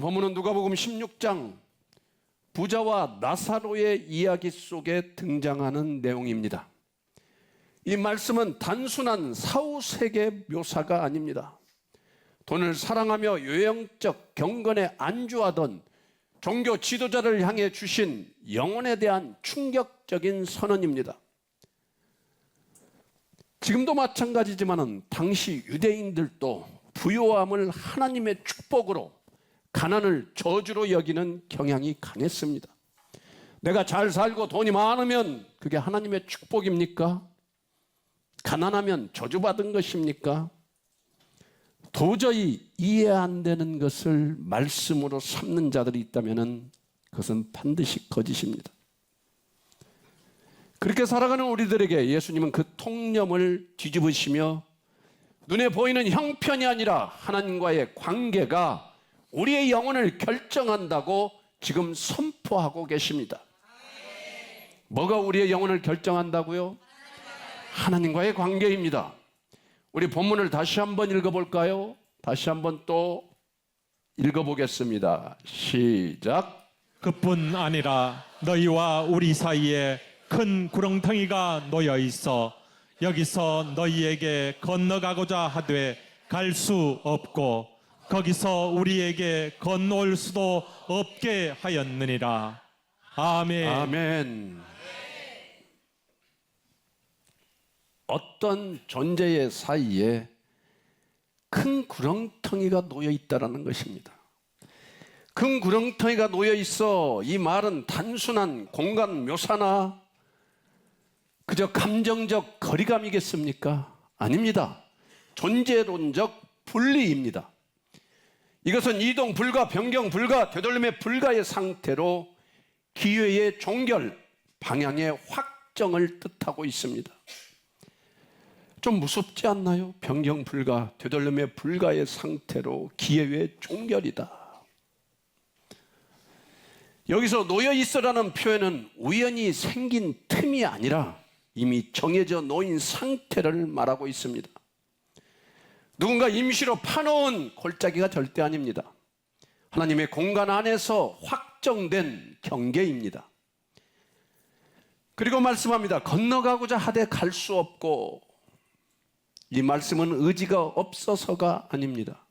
본문은 누가복음 16장 부자와 나사로의 이야기 속에 등장하는 내용입니다. 이 말씀은 단순한 사후세계 묘사가 아닙니다. 돈을 사랑하며 요형적 경건에 안주하던 종교 지도자를 향해 주신 영혼에 대한 충격적인 선언입니다. 지금도 마찬가지지만 당시 유대인들도 부요함을 하나님의 축복으로, 가난을 저주로 여기는 경향이 강했습니다. 내가 잘 살고 돈이 많으면 그게 하나님의 축복입니까? 가난하면 저주받은 것입니까? 도저히 이해 안 되는 것을 말씀으로 삼는 자들이 있다면 그것은 반드시 거짓입니다. 그렇게 살아가는 우리들에게 예수님은 그 통념을 뒤집으시며 눈에 보이는 형편이 아니라 하나님과의 관계가 우리의 영혼을 결정한다고 지금 선포하고 계십니다. 뭐가 우리의 영혼을 결정한다고요? 하나님과의 관계입니다. 우리 본문을 다시 한번 읽어볼까요? 다시 한번 또 읽어보겠습니다. 시작. 그뿐 아니라 너희와 우리 사이에 큰 구렁텅이가 놓여 있어 여기서 너희에게 건너가고자 하되 갈 수 없고 거기서 우리에게 건너올 수도 없게 하였느니라. 아멘. 아멘. 어떤 존재의 사이에 큰 구렁텅이가 놓여 있다는 것입니다. 큰 구렁텅이가 놓여 있어, 이 말은 단순한 공간 묘사나 그저 감정적 거리감이겠습니까? 아닙니다. 존재론적 분리입니다. 이것은 이동 불가, 변경 불가, 되돌림의 불가의 상태로 기회의 종결, 방향의 확정을 뜻하고 있습니다. 좀 무섭지 않나요? 변경 불가, 되돌림의 불가의 상태로 기회의 종결이다. 여기서 놓여 있으라는 표현은 우연히 생긴 틈이 아니라 이미 정해져 놓인 상태를 말하고 있습니다. 누군가 임시로 파놓은 골짜기가 절대 아닙니다. 하나님의 공간 안에서 확정된 경계입니다. 그리고 말씀합니다. 건너가고자 하되 갈 수 없고, 이 말씀은 의지가 없어서가 아닙니다.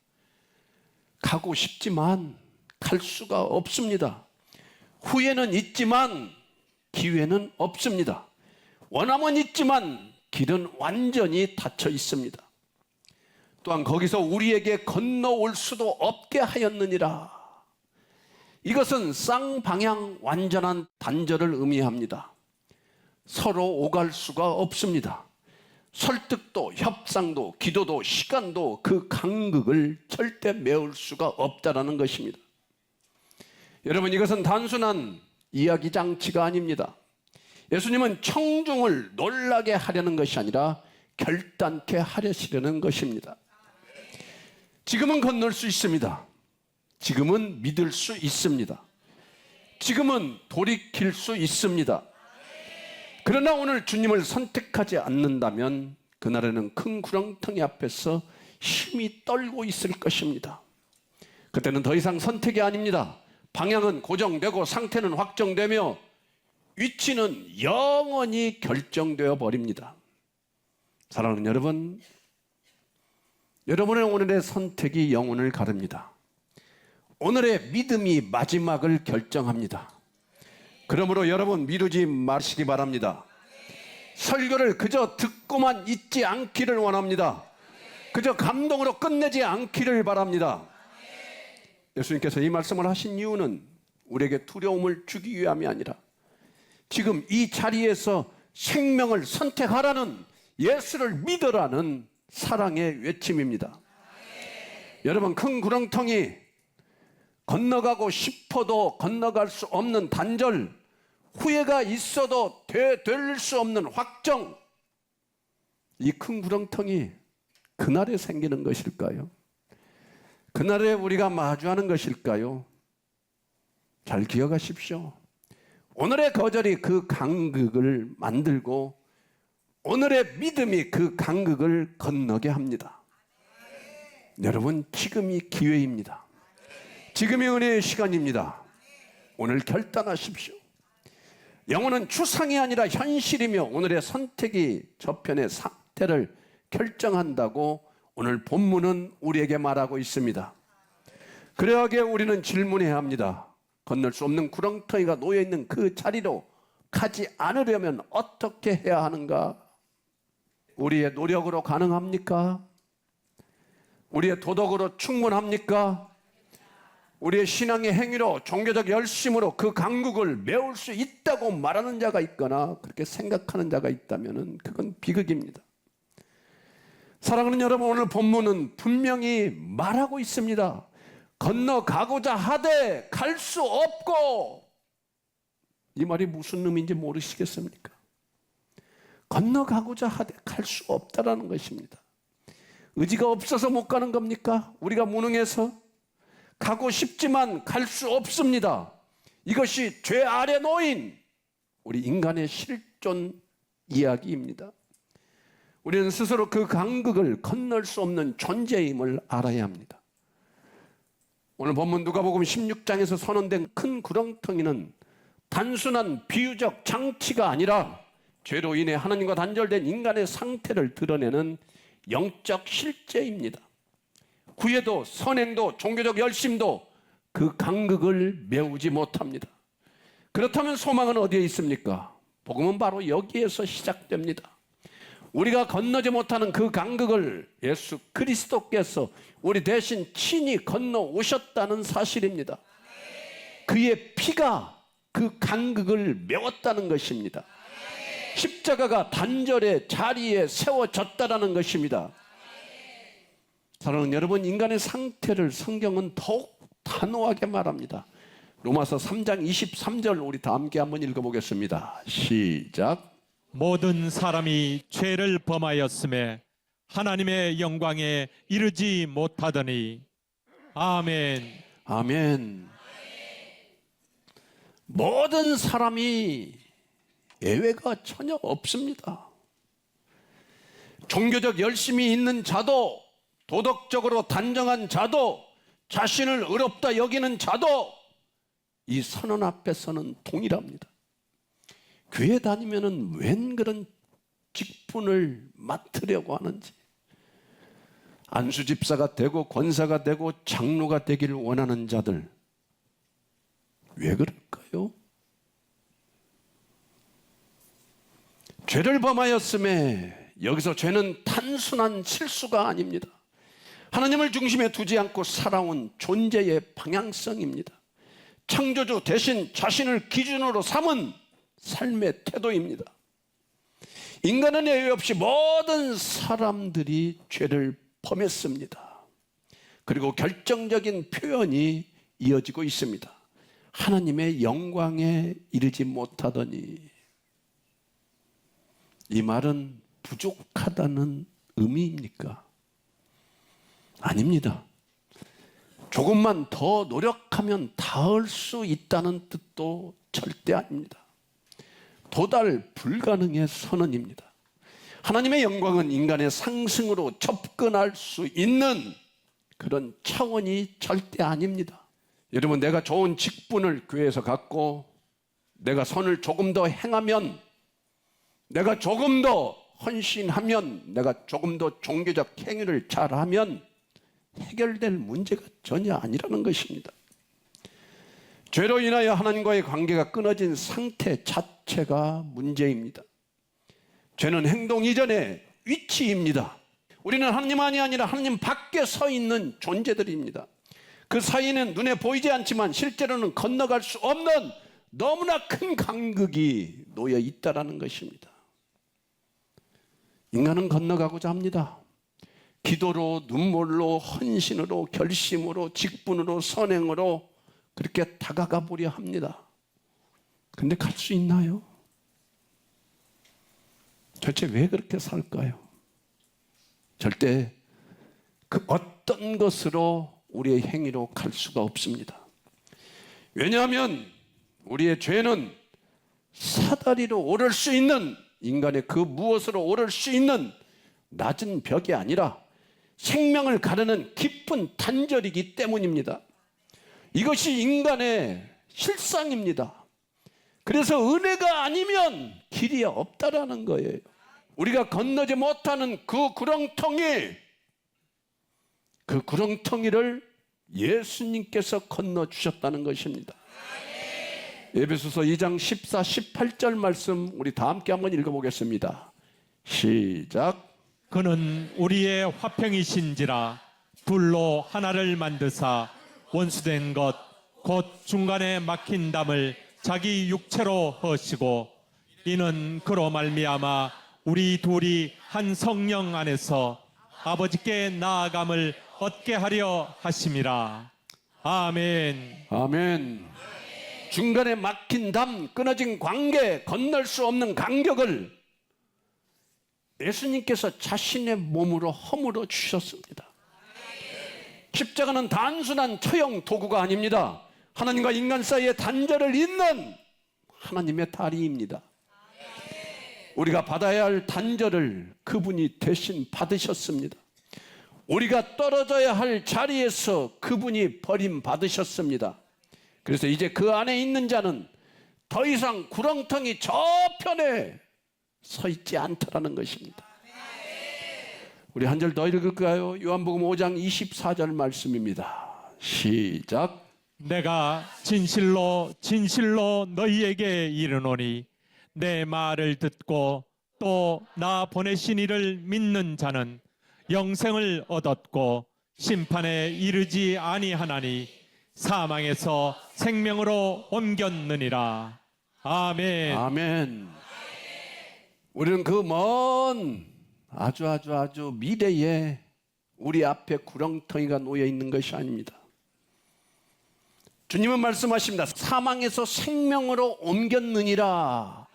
가고 싶지만 갈 수가 없습니다. 후회는 있지만 기회는 없습니다. 원함은 있지만 길은 완전히 닫혀 있습니다. 또한 거기서 우리에게 건너올 수도 없게 하였느니라. 이것은 쌍방향 완전한 단절을 의미합니다. 서로 오갈 수가 없습니다. 설득도 협상도 기도도 시간도 그 간극을 절대 메울 수가 없다라는 것입니다. 여러분, 이것은 단순한 이야기 장치가 아닙니다. 예수님은 청중을 놀라게 하려는 것이 아니라 결단케 하려시려는 것입니다. 지금은 건널 수 있습니다. 지금은 믿을 수 있습니다. 지금은 돌이킬 수 있습니다. 그러나 오늘 주님을 선택하지 않는다면 그날에는 큰 구렁텅이 앞에서 힘이 떨고 있을 것입니다. 그때는 더 이상 선택이 아닙니다. 방향은 고정되고 상태는 확정되며 위치는 영원히 결정되어 버립니다. 사랑하는 여러분, 여러분의 오늘의 선택이 영혼을 가릅니다. 오늘의 믿음이 마지막을 결정합니다. 그러므로 여러분, 미루지 마시기 바랍니다. 설교를 그저 듣고만 있지 않기를 원합니다. 그저 감동으로 끝내지 않기를 바랍니다. 예수님께서 이 말씀을 하신 이유는 우리에게 두려움을 주기 위함이 아니라 지금 이 자리에서 생명을 선택하라는, 예수를 믿으라는 사랑의 외침입니다. 여러분, 큰 구렁텅이, 건너가고 싶어도 건너갈 수 없는 단절, 후회가 있어도 될 수 없는 확정, 이 큰 구렁텅이 그날에 생기는 것일까요? 그날에 우리가 마주하는 것일까요? 잘 기억하십시오. 오늘의 거절이 그 간극을 만들고 오늘의 믿음이 그 간극을 건너게 합니다. 여러분, 지금이 기회입니다. 지금이 은혜의 시간입니다. 오늘 결단하십시오. 영혼은 추상이 아니라 현실이며 오늘의 선택이 저편의 상태를 결정한다고 오늘 본문은 우리에게 말하고 있습니다. 그러하기에 우리는 질문해야 합니다. 건널 수 없는 구렁텅이가 놓여있는 그 자리로 가지 않으려면 어떻게 해야 하는가? 우리의 노력으로 가능합니까? 우리의 도덕으로 충분합니까? 우리의 신앙의 행위로, 종교적 열심으로 그 강국을 메울 수 있다고 말하는 자가 있거나 그렇게 생각하는 자가 있다면 그건 비극입니다. 사랑하는 여러분, 오늘 본문은 분명히 말하고 있습니다. 건너가고자 하되 갈 수 없고. 이 말이 무슨 의미인지 모르시겠습니까? 건너가고자 하되 갈 수 없다라는 것입니다. 의지가 없어서 못 가는 겁니까? 우리가 무능해서? 가고 싶지만 갈 수 없습니다. 이것이 죄 아래 놓인 우리 인간의 실존 이야기입니다. 우리는 스스로 그 간극을 건널 수 없는 존재임을 알아야 합니다. 오늘 본문 누가복음 16장에서 선언된 큰 구렁텅이는 단순한 비유적 장치가 아니라 죄로 인해 하나님과 단절된 인간의 상태를 드러내는 영적 실제입니다. 구애도 선행도 종교적 열심도 그 간극을 메우지 못합니다. 그렇다면 소망은 어디에 있습니까? 복음은 바로 여기에서 시작됩니다. 우리가 건너지 못하는 그 간극을 예수 그리스도께서 우리 대신 친히 건너 오셨다는 사실입니다. 그의 피가 그 간극을 메웠다는 것입니다. 십자가가 단절의 자리에 세워졌다는 것입니다. 사랑하는 여러분, 인간의 상태를 성경은 더욱 단호하게 말합니다. 로마서 3장 23절 우리 다 함께 한번 읽어보겠습니다. 시작. 모든 사람이 죄를 범하였음에 하나님의 영광에 이르지 못하더니. 아멘. 아멘. 모든 사람이 예외가 전혀 없습니다. 종교적 열심이 있는 자도, 도덕적으로 단정한 자도, 자신을 의롭다 여기는 자도 이 선언 앞에서는 동일합니다. 교회 다니면은 웬 그런 직분을 맡으려고 하는지, 안수 집사가 되고 권사가 되고 장로가 되기를 원하는 자들 왜 그럴까요? 죄를 범하였음에 여기서 죄는 단순한 실수가 아닙니다. 하나님을 중심에 두지 않고 살아온 존재의 방향성입니다. 창조주 대신 자신을 기준으로 삼은 삶의 태도입니다. 인간은 예외 없이 모든 사람들이 죄를 범했습니다. 그리고 결정적인 표현이 이어지고 있습니다. 하나님의 영광에 이르지 못하더니. 이 말은 부족하다는 의미입니까? 아닙니다. 조금만 더 노력하면 닿을 수 있다는 뜻도 절대 아닙니다. 도달 불가능의 선언입니다. 하나님의 영광은 인간의 상승으로 접근할 수 있는 그런 차원이 절대 아닙니다. 여러분, 내가 좋은 직분을 교회에서 갖고 내가 선을 조금 더 행하면, 내가 조금 더 헌신하면, 내가 조금 더 종교적 행위를 잘하면 해결될 문제가 전혀 아니라는 것입니다. 죄로 인하여 하나님과의 관계가 끊어진 상태 자체가 문제입니다. 죄는 행동 이전의 위치입니다. 우리는 하나님만이 아니라 하나님 밖에 서 있는 존재들입니다. 그 사이에는 눈에 보이지 않지만 실제로는 건너갈 수 없는 너무나 큰 간극이 놓여 있다는 것입니다. 인간은 건너가고자 합니다. 기도로, 눈물로, 헌신으로, 결심으로, 직분으로, 선행으로 그렇게 다가가 보려 합니다. 근데 갈 수 있나요? 도대체 왜 그렇게 살까요? 절대 그 어떤 것으로 우리의 행위로 갈 수가 없습니다. 왜냐하면 우리의 죄는 사다리로 오를 수 있는, 인간의 그 무엇으로 오를 수 있는 낮은 벽이 아니라 생명을 가르는 깊은 단절이기 때문입니다. 이것이 인간의 실상입니다. 그래서 은혜가 아니면 길이 없다라는 거예요. 우리가 건너지 못하는 그 구렁텅이를 예수님께서 건너주셨다는 것입니다. 에베소서 2장 14, 18절 말씀 우리 다 함께 한번 읽어보겠습니다. 시작. 그는 우리의 화평이신지라 둘로 하나를 만드사 원수된 것 곧 중간에 막힌 담을 자기 육체로 허시고 이는 그로 말미암아 우리 둘이 한 성령 안에서 아버지께 나아감을 얻게 하려 하심이라. 아멘. 아멘. 중간에 막힌 담, 끊어진 관계, 건널 수 없는 간격을 예수님께서 자신의 몸으로 허물어 주셨습니다. 십자가는 단순한 처형 도구가 아닙니다. 하나님과 인간 사이의 단절을 잇는 하나님의 다리입니다. 우리가 받아야 할 단절을 그분이 대신 받으셨습니다. 우리가 떨어져야 할 자리에서 그분이 버림받으셨습니다. 그래서 이제 그 안에 있는 자는 더 이상 구렁텅이 저편에 서 있지 않더라는 것입니다. 우리 한 절 더 읽을까요? 요한복음 5장 24절 말씀입니다. 시작. 내가 진실로 진실로 너희에게 이르노니 내 말을 듣고 또 나 보내신 이를 믿는 자는 영생을 얻었고 심판에 이르지 아니하나니 사망에서 생명으로 옮겼느니라. 아멘. 아멘. 우리는 그 먼 아주 미래에 우리 앞에 구렁텅이가 놓여 있는 것이 아닙니다. 주님은 말씀하십니다. 사망에서 생명으로 옮겼느니라.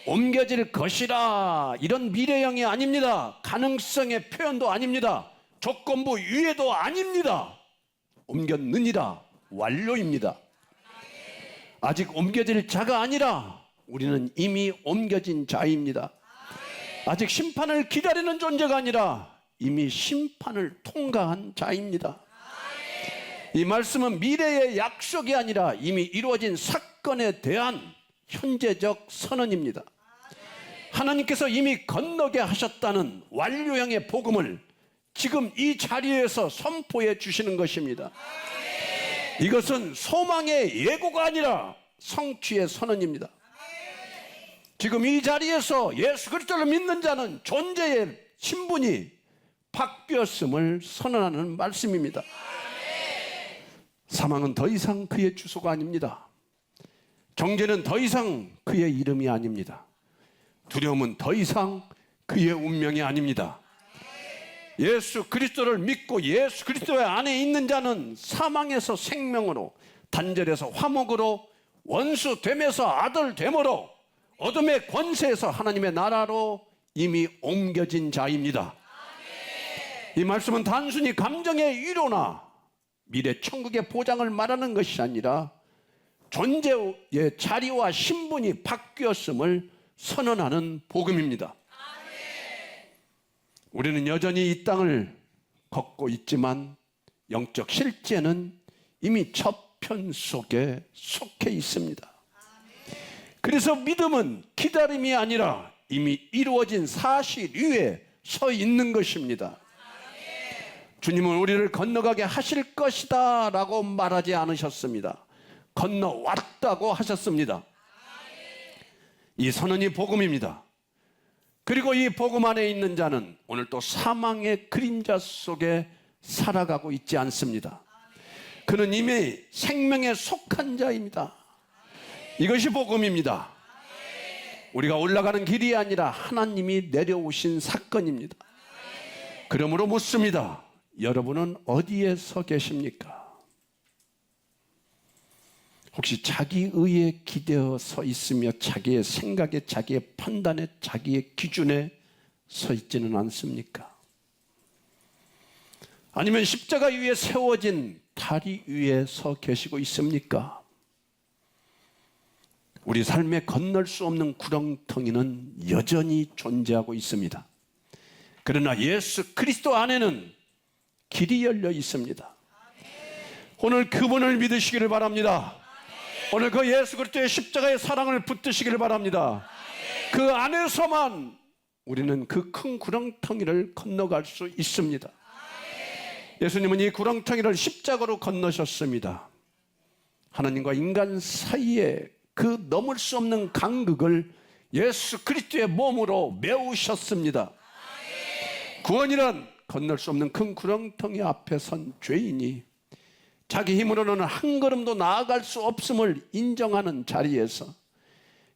옮겨질 것이라. 이런 미래형이 아닙니다. 가능성의 표현도 아닙니다. 조건부 위에도 아닙니다. 옮겼느니라. 완료입니다. 아직 옮겨질 자가 아니라 우리는 이미 옮겨진 자입니다. 아직 심판을 기다리는 존재가 아니라 이미 심판을 통과한 자입니다. 이 말씀은 미래의 약속이 아니라 이미 이루어진 사건에 대한 현재적 선언입니다. 하나님께서 이미 건너게 하셨다는 완료형의 복음을 지금 이 자리에서 선포해 주시는 것입니다. 이것은 소망의 예고가 아니라 성취의 선언입니다. 지금 이 자리에서 예수 그리스도를 믿는 자는 존재의 신분이 바뀌었음을 선언하는 말씀입니다. 사망은 더 이상 그의 주소가 아닙니다. 정죄는 더 이상 그의 이름이 아닙니다. 두려움은 더 이상 그의 운명이 아닙니다. 예수 그리스도를 믿고 예수 그리스도의 안에 있는 자는 사망에서 생명으로, 단절에서 화목으로, 원수됨에서 아들됨으로, 어둠의 권세에서 하나님의 나라로 이미 옮겨진 자입니다. 이 말씀은 단순히 감정의 위로나 미래 천국의 보장을 말하는 것이 아니라 존재의 자리와 신분이 바뀌었음을 선언하는 복음입니다. 우리는 여전히 이 땅을 걷고 있지만 영적 실제는 이미 저편 속에 속해 있습니다. 그래서 믿음은 기다림이 아니라 이미 이루어진 사실 위에 서 있는 것입니다. 주님은 우리를 건너가게 하실 것이다 라고 말하지 않으셨습니다. 건너왔다고 하셨습니다. 이 선언이 복음입니다. 그리고 이 복음 안에 있는 자는 오늘 또 사망의 그림자 속에 살아가고 있지 않습니다. 그는 이미 생명에 속한 자입니다. 이것이 복음입니다. 우리가 올라가는 길이 아니라 하나님이 내려오신 사건입니다. 그러므로 묻습니다. 여러분은 어디에 서 계십니까? 혹시 자기 의에 기대어 서 있으며 자기의 생각에, 자기의 판단에, 자기의 기준에 서 있지는 않습니까? 아니면 십자가 위에 세워진 다리 위에 서 계시고 있습니까? 우리 삶에 건널 수 없는 구렁텅이는 여전히 존재하고 있습니다. 그러나 예수 그리스도 안에는 길이 열려 있습니다. 오늘 그분을 믿으시기를 바랍니다. 오늘 그 예수 그리스도의 십자가의 사랑을 붙드시기를 바랍니다. 그 안에서만 우리는 그 큰 구렁텅이를 건너갈 수 있습니다. 예수님은 이 구렁텅이를 십자가로 건너셨습니다. 하나님과 인간 사이에 그 넘을 수 없는 간극을 예수 그리스도의 몸으로 메우셨습니다. 구원이란 건널 수 없는 큰 구렁텅이 앞에 선 죄인이 자기 힘으로는 한 걸음도 나아갈 수 없음을 인정하는 자리에서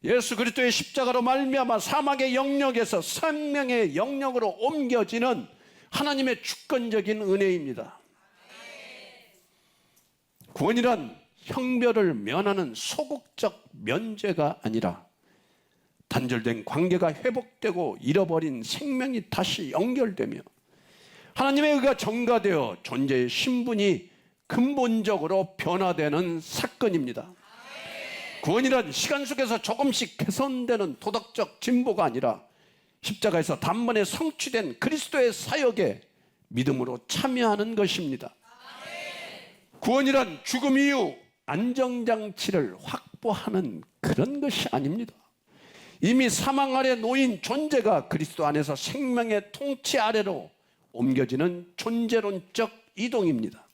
예수 그리스도의 십자가로 말미암아 사망의 영역에서 생명의 영역으로 옮겨지는 하나님의 주권적인 은혜입니다. 구원이란 형별을 면하는 소극적 면죄가 아니라 단절된 관계가 회복되고 잃어버린 생명이 다시 연결되며 하나님의 의가 전가되어 존재의 신분이 근본적으로 변화되는 사건입니다. 구원이란 시간 속에서 조금씩 개선되는 도덕적 진보가 아니라 십자가에서 단번에 성취된 그리스도의 사역에 믿음으로 참여하는 것입니다. 구원이란 죽음 이후 안정장치를 확보하는 그런 것이 아닙니다. 이미 사망 아래 놓인 존재가 그리스도 안에서 생명의 통치 아래로 옮겨지는 존재론적 이동입니다.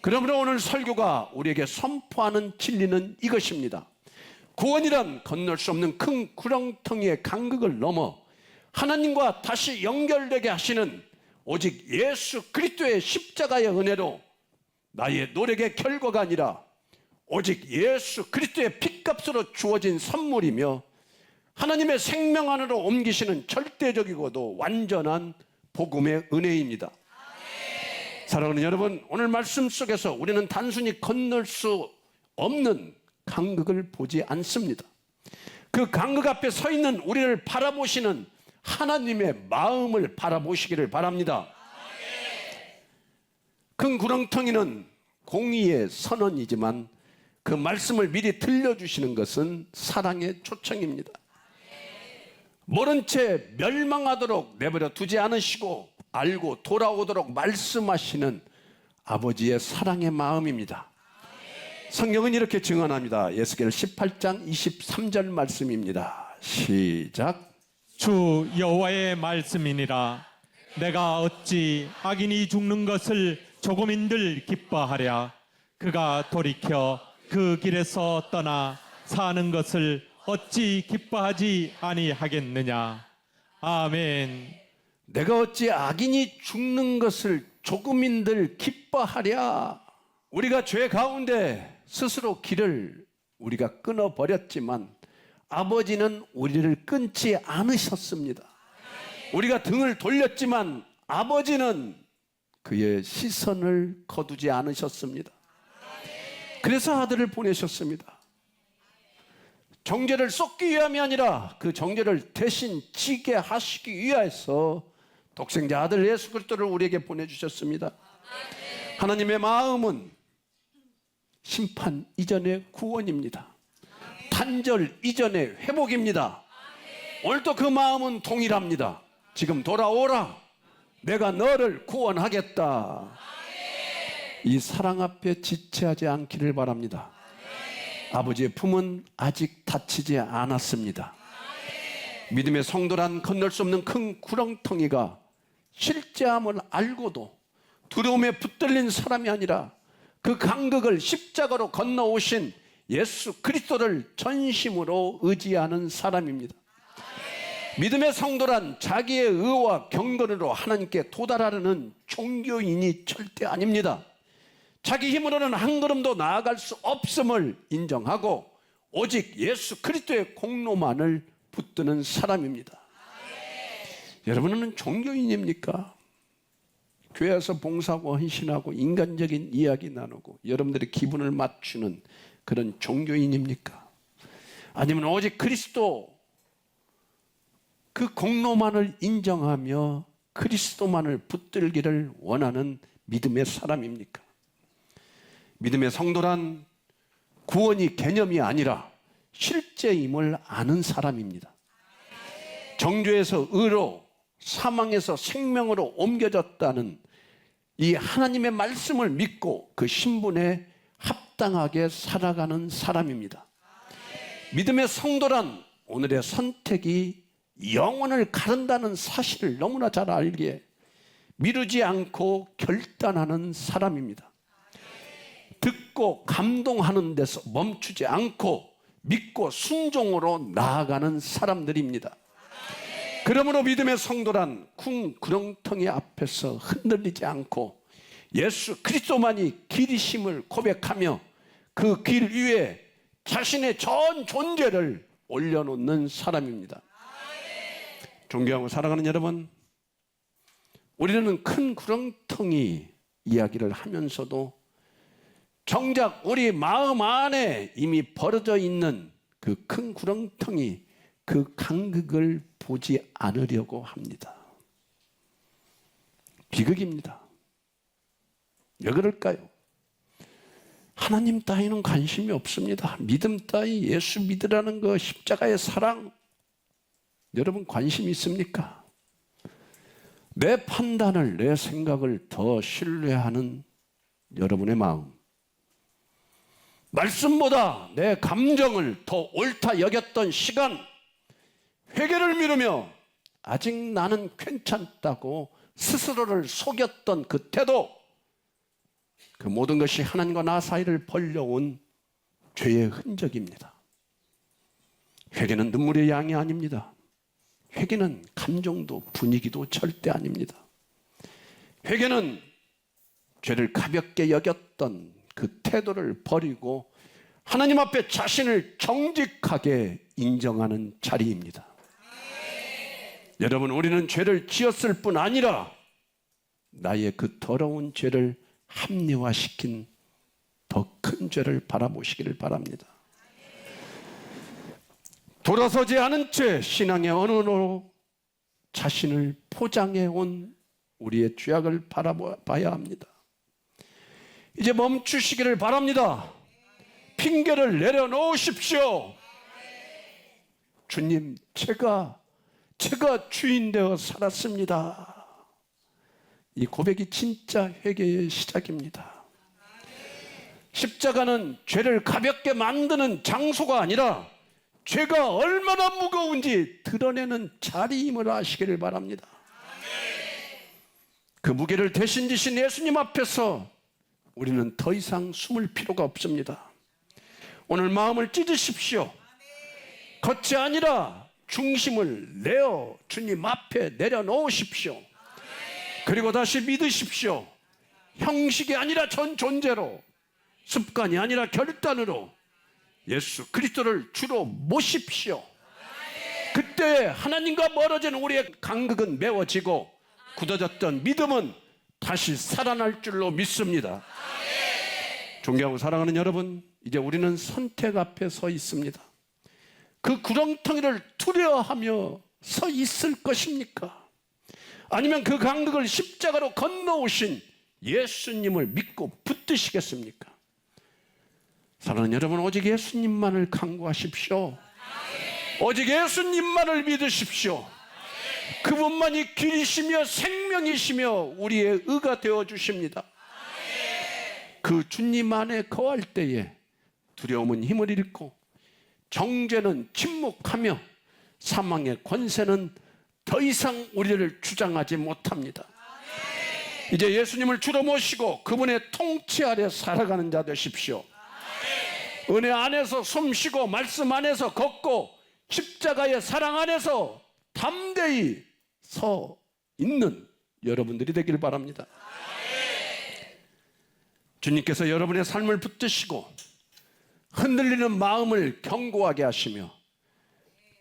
그러므로 오늘 설교가 우리에게 선포하는 진리는 이것입니다. 구원이란 건널 수 없는 큰 구렁텅이의 간극을 넘어 하나님과 다시 연결되게 하시는 오직 예수 그리스도의 십자가의 은혜로 나의 노력의 결과가 아니라 오직 예수 그리스도의 핏값으로 주어진 선물이며 하나님의 생명 안으로 옮기시는 절대적이고도 완전한 복음의 은혜입니다. 사랑하는 여러분, 오늘 말씀 속에서 우리는 단순히 건널 수 없는 간극을 보지 않습니다. 그 간극 앞에 서 있는 우리를 바라보시는 하나님의 마음을 바라보시기를 바랍니다. 큰 구렁텅이는 공의의 선언이지만 그 말씀을 미리 들려주시는 것은 사랑의 초청입니다. 모른 채 멸망하도록 내버려 두지 않으시고 알고 돌아오도록 말씀하시는 아버지의 사랑의 마음입니다. 성경은 이렇게 증언합니다. 에스겔 18장 23절 말씀입니다. 시작. 주 여호와의 말씀이니라. 내가 어찌 악인이 죽는 것을 조금인들 기뻐하랴. 그가 돌이켜 그 길에서 떠나 사는 것을 어찌 기뻐하지 아니하겠느냐. 아멘. 내가 어찌 악인이 죽는 것을 조금인들 기뻐하랴. 우리가 죄 가운데 스스로 길을 우리가 끊어버렸지만 아버지는 우리를 끊지 않으셨습니다. 우리가 등을 돌렸지만 아버지는 그의 시선을 거두지 않으셨습니다. 그래서 아들을 보내셨습니다. 정죄를 쏟기 위함이 아니라 그 정죄를 대신 지게 하시기 위해서 독생자 아들 예수 그리스도를 우리에게 보내주셨습니다. 하나님의 마음은 심판 이전의 구원입니다. 단절 이전의 회복입니다. 오늘도 그 마음은 동일합니다. 지금 돌아오라. 내가 너를 구원하겠다. 이 사랑 앞에 지체하지 않기를 바랍니다. 아버지의 품은 아직 닫히지 않았습니다. 믿음의 성도란 건널 수 없는 큰 구렁텅이가 실제함을 알고도 두려움에 붙들린 사람이 아니라 그 간극을 십자가로 건너오신 예수 그리스도를 전심으로 의지하는 사람입니다. 믿음의 성도란 자기의 의와 경건으로 하나님께 도달하려는 종교인이 절대 아닙니다. 자기 힘으로는 한 걸음도 나아갈 수 없음을 인정하고 오직 예수 그리스도의 공로만을 붙드는 사람입니다. 여러분은 종교인입니까? 교회에서 봉사하고 헌신하고 인간적인 이야기 나누고 여러분들의 기분을 맞추는 그런 종교인입니까? 아니면 오직 그리스도 그 공로만을 인정하며 그리스도만을 붙들기를 원하는 믿음의 사람입니까? 믿음의 성도란 구원이 개념이 아니라 실제임을 아는 사람입니다. 정죄에서 의로, 사망에서 생명으로 옮겨졌다는 이 하나님의 말씀을 믿고 그 신분에 합당하게 살아가는 사람입니다. 믿음의 성도란 오늘의 선택이 영혼을 가른다는 사실을 너무나 잘 알기에 미루지 않고 결단하는 사람입니다. 듣고 감동하는 데서 멈추지 않고 믿고 순종으로 나아가는 사람들입니다. 그러므로 믿음의 성도란 구렁텅이 앞에서 흔들리지 않고 예수 그리스도만이 길이심을 고백하며 그 길 위에 자신의 전 존재를 올려놓는 사람입니다. 존경하고 사랑하는 여러분, 우리는 큰 구렁텅이 이야기를 하면서도 정작 우리 마음 안에 이미 벌어져 있는 그 큰 구렁텅이 그 간극을 보지 않으려고 합니다. 비극입니다. 왜 그럴까요? 하나님 따위는 관심이 없습니다. 믿음 따위, 예수 믿으라는 거, 십자가의 사랑, 여러분 관심 있습니까? 내 판단을, 내 생각을 더 신뢰하는 여러분의 마음, 말씀보다 내 감정을 더 옳다 여겼던 시간, 회개를 미루며 아직 나는 괜찮다고 스스로를 속였던 그 태도, 그 모든 것이 하나님과 나 사이를 벌려온 죄의 흔적입니다. 회개는 눈물의 양이 아닙니다. 회개는 감정도 분위기도 절대 아닙니다. 회개는 죄를 가볍게 여겼던 그 태도를 버리고 하나님 앞에 자신을 정직하게 인정하는 자리입니다. 여러분, 우리는 죄를 지었을 뿐 아니라 나의 그 더러운 죄를 합리화시킨 더 큰 죄를 바라보시기를 바랍니다. 돌아서지 않은 채 신앙의 언어로 자신을 포장해 온 우리의 죄악을 바라봐야 합니다. 이제 멈추시기를 바랍니다. 핑계를 내려놓으십시오. 주님, 제가 주인 되어 살았습니다. 이 고백이 진짜 회개의 시작입니다. 십자가는 죄를 가볍게 만드는 장소가 아니라 죄가 얼마나 무거운지 드러내는 자리임을 아시기를 바랍니다. 그 무게를 대신 지신 예수님 앞에서 우리는 더 이상 숨을 필요가 없습니다. 오늘 마음을 찢으십시오. 겉이 아니라 중심을 내어 주님 앞에 내려놓으십시오. 그리고 다시 믿으십시오. 형식이 아니라 전 존재로, 습관이 아니라 결단으로 예수 그리스도를 주로 모십시오. 그때 하나님과 멀어진 우리의 간극은 메워지고 굳어졌던 믿음은 다시 살아날 줄로 믿습니다. 존경하고 사랑하는 여러분, 이제 우리는 선택 앞에 서 있습니다. 그 구렁텅이를 두려워하며 서 있을 것입니까? 아니면 그 간극을 십자가로 건너오신 예수님을 믿고 붙드시겠습니까? 사랑하는 여러분, 오직 예수님만을 간구하십시오. 오직 예수님만을 믿으십시오. 그분만이 길이시며 생명이시며 우리의 의가 되어주십니다. 그 주님 안에 거할 때에 두려움은 힘을 잃고 정죄는 침묵하며 사망의 권세는 더 이상 우리를 주장하지 못합니다. 이제 예수님을 주로 모시고 그분의 통치 아래 살아가는 자 되십시오. 은혜 안에서 숨쉬고 말씀 안에서 걷고 십자가의 사랑 안에서 담대히 서 있는 여러분들이 되길 바랍니다. 주님께서 여러분의 삶을 붙드시고 흔들리는 마음을 견고하게 하시며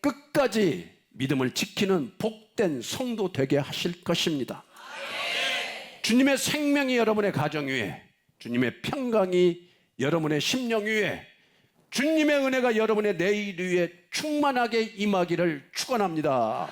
끝까지 믿음을 지키는 복된 성도 되게 하실 것입니다. 주님의 생명이 여러분의 가정 위에, 주님의 평강이 여러분의 심령 위에, 주님의 은혜가 여러분의 내일 위에 충만하게 임하기를 축원합니다.